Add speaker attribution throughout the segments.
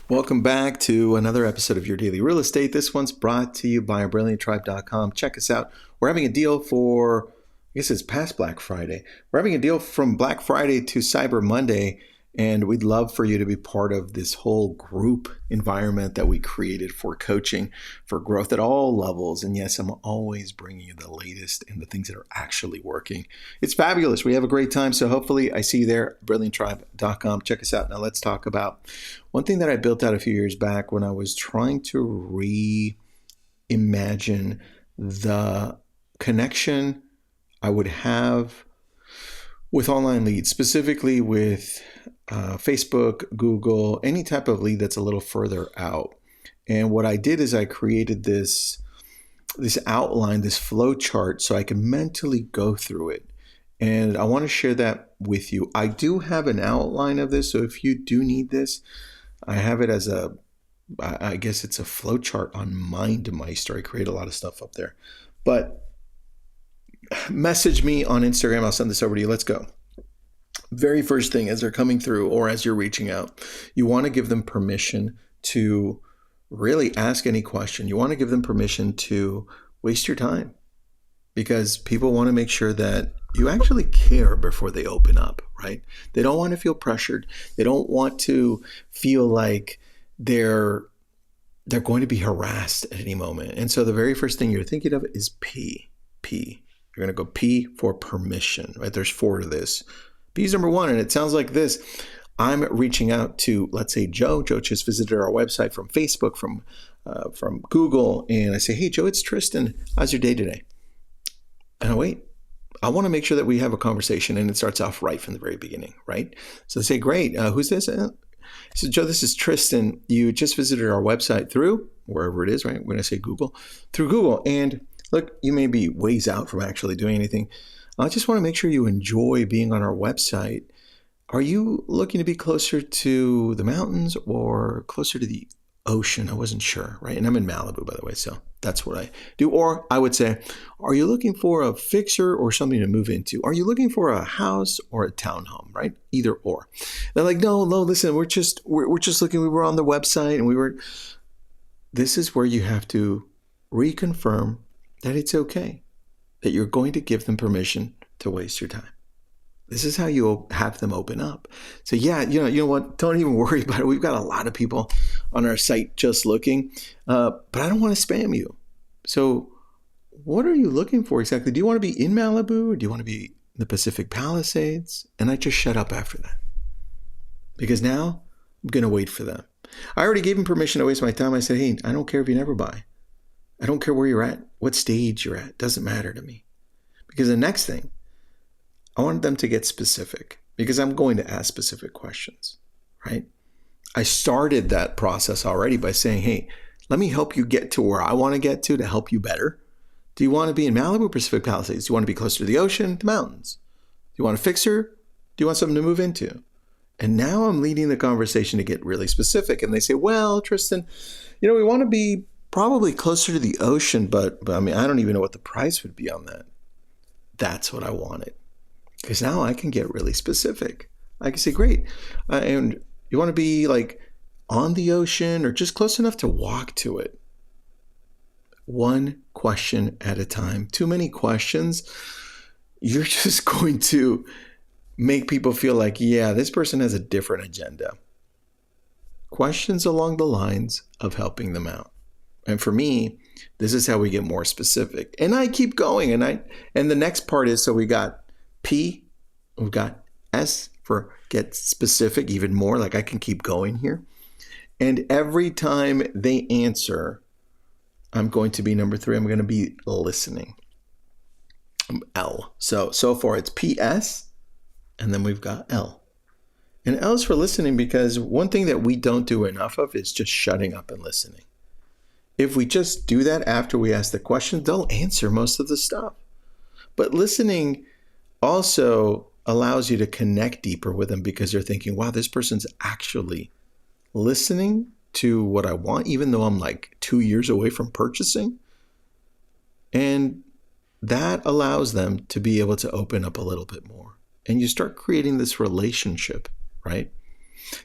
Speaker 1: Welcome back to another episode of Your Daily Real Estate. This one's brought to you by brillianttribe.com. Check us out. We're having a deal for, I guess it's past Black Friday. We're having a deal from Black Friday to Cyber Monday, and we'd love for you to be part of this whole group environment that we created for coaching, for growth at all levels. And yes, I'm always bringing you the latest and the things that are actually working. It's fabulous. We have a great time. So hopefully I see you there, brillianttribe.com. Check us out. Now let's talk about one thing that I built out a few years back when I was trying to reimagine the connection I would have with online leads, specifically with Facebook, Google, any type of lead that's a little further out. And what I did is I created this outline, this flow chart, so I can mentally go through it. And I want to share that with you. I do have an outline of this, so if you do need this, I have it as I guess it's a flow chart on MindMeister. I create a lot of stuff up there. But message me on Instagram. I'll send this over to you. Let's go. Very first thing, as they're coming through or as you're reaching out, you want to give them permission to really ask any question. You want to give them permission to waste your time, because people want to make sure that you actually care before they open up, right? They don't want to feel pressured. They don't want to feel like they're going to be harassed at any moment. And so the very first thing you're thinking of is P. You're going to go P for permission, right? There's 4 to this. P is number 1, and it sounds like this. I'm reaching out to, let's say, Joe. Joe just visited our website from Facebook, from Google, and I say, hey, Joe, it's Tristan. How's your day today? And I wait. I want to make sure that we have a conversation, and it starts off right from the very beginning, right? So they say, great. Who's this? So Joe, this is Tristan. You just visited our website through wherever it is, right? When I say Google, through Google. And look, you may be ways out from actually doing anything. I just want to make sure you enjoy being on our website. Are you looking to be closer to the mountains or closer to the ocean? I wasn't sure, right? And I'm in Malibu, by the way, so that's what I do. Or I would say, are you looking for a fixer or something to move into? Are you looking for a house or a townhome, right? Either or. They're like, no, listen, we're just looking. We were on the website and we were. This is where you have to reconfirm that it's okay, that you're going to give them permission to waste your time. This is how you have them open up. So yeah, you know what? Don't even worry about it. We've got a lot of people on our site just looking, but I don't want to spam you. So what are you looking for exactly? Do you want to be in Malibu, or do you want to be in the Pacific Palisades? And I just shut up after that, because now I'm going to wait for them. I already gave them permission to waste my time. I said, hey, I don't care if you never buy. I don't care where you're at, what stage you're at. Doesn't matter to me. Because the next thing, I want them to get specific, because I'm going to ask specific questions, right? I started that process already by saying, hey, let me help you get to where I want to get to help you better. Do you want to be in Malibu, Pacific Palisades? Do you want to be closer to the ocean, the mountains? Do you want a fixer? Do you want something to move into? And now I'm leading the conversation to get really specific. And they say, well, Tristan, we want to be probably closer to the ocean, but I mean, I don't even know what the price would be on that. That's what I wanted. Because now I can get really specific. I can say, great. And you want to be like on the ocean or just close enough to walk to it? One question at a time. Too many questions, you're just going to make people feel like, yeah, this person has a different agenda. Questions along the lines of helping them out. And for me, this is how we get more specific. And I keep going. And the next part is, so we got P, we've got S for get specific even more. Like I can keep going here. And every time they answer, I'm going to be number 3. I'm going to be listening. L. So far it's PS, and then we've got L. And L is for listening, because one thing that we don't do enough of is just shutting up and listening. If we just do that after we ask the question, they'll answer most of the stuff. But listening also allows you to connect deeper with them, because you're thinking, wow, this person's actually listening to what I want, even though I'm like 2 years away from purchasing. And that allows them to be able to open up a little bit more. And you start creating this relationship, right?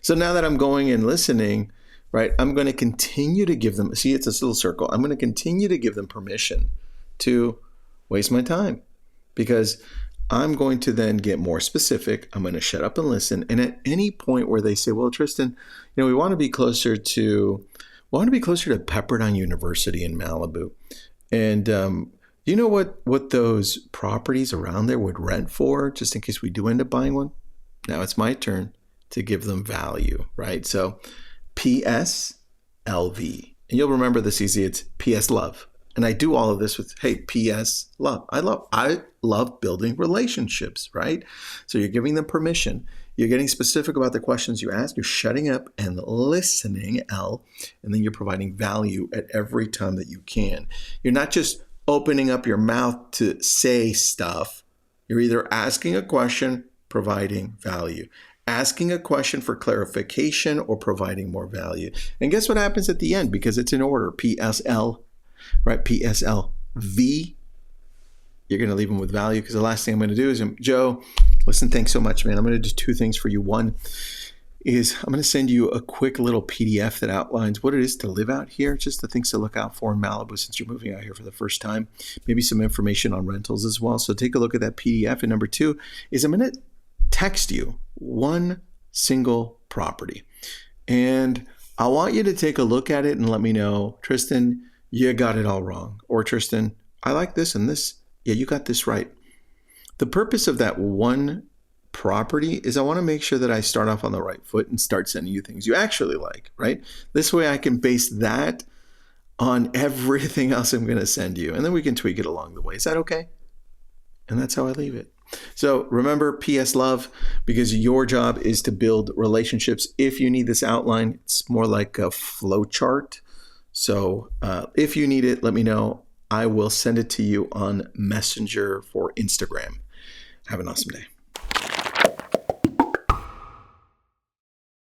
Speaker 1: So now that I'm going and listening, right? I'm going to continue to give them, see, it's this little circle. I'm going to continue to give them permission to waste my time because I'm going to then get more specific. I'm going to shut up and listen. And at any point where they say, well, Tristan, we want to be closer to Pepperdine University in Malibu. And you know what those properties around there would rent for, just in case we do end up buying one? Now it's my turn to give them value, right? So PSLV. And you'll remember this easy. It's PS Love. And I do all of this with, hey, PS Love. I love building relationships, right? So you're giving them permission. You're getting specific about the questions you ask. You're shutting up and listening, L. And then you're providing value at every time that you can. You're not just opening up your mouth to say stuff. You're either asking a question, providing value. Asking a question for clarification or providing more value. And guess what happens at the end? Because it's in order. PSL, right? PSLV. You're going to leave them with value because the last thing I'm going to do is, Joe, listen, thanks so much, man. I'm going to do two things for you. One is I'm going to send you a quick little PDF that outlines what it is to live out here, just the things to look out for in Malibu since you're moving out here for the first time. Maybe some information on rentals as well. So take a look at that PDF. And number two is I'm going to text you one single property. And I want you to take a look at it and let me know, Tristan, you got it all wrong. Or Tristan, I like this and this. Yeah, you got this right. The purpose of that one property is I want to make sure that I start off on the right foot and start sending you things you actually like, right? This way I can base that on everything else I'm going to send you. And then we can tweak it along the way. Is that okay? And that's how I leave it. So remember PS Love, because your job is to build relationships. If you need this outline, it's more like a flow chart. So if you need it, let me know. I will send it to you on Messenger for Instagram. Have an awesome day.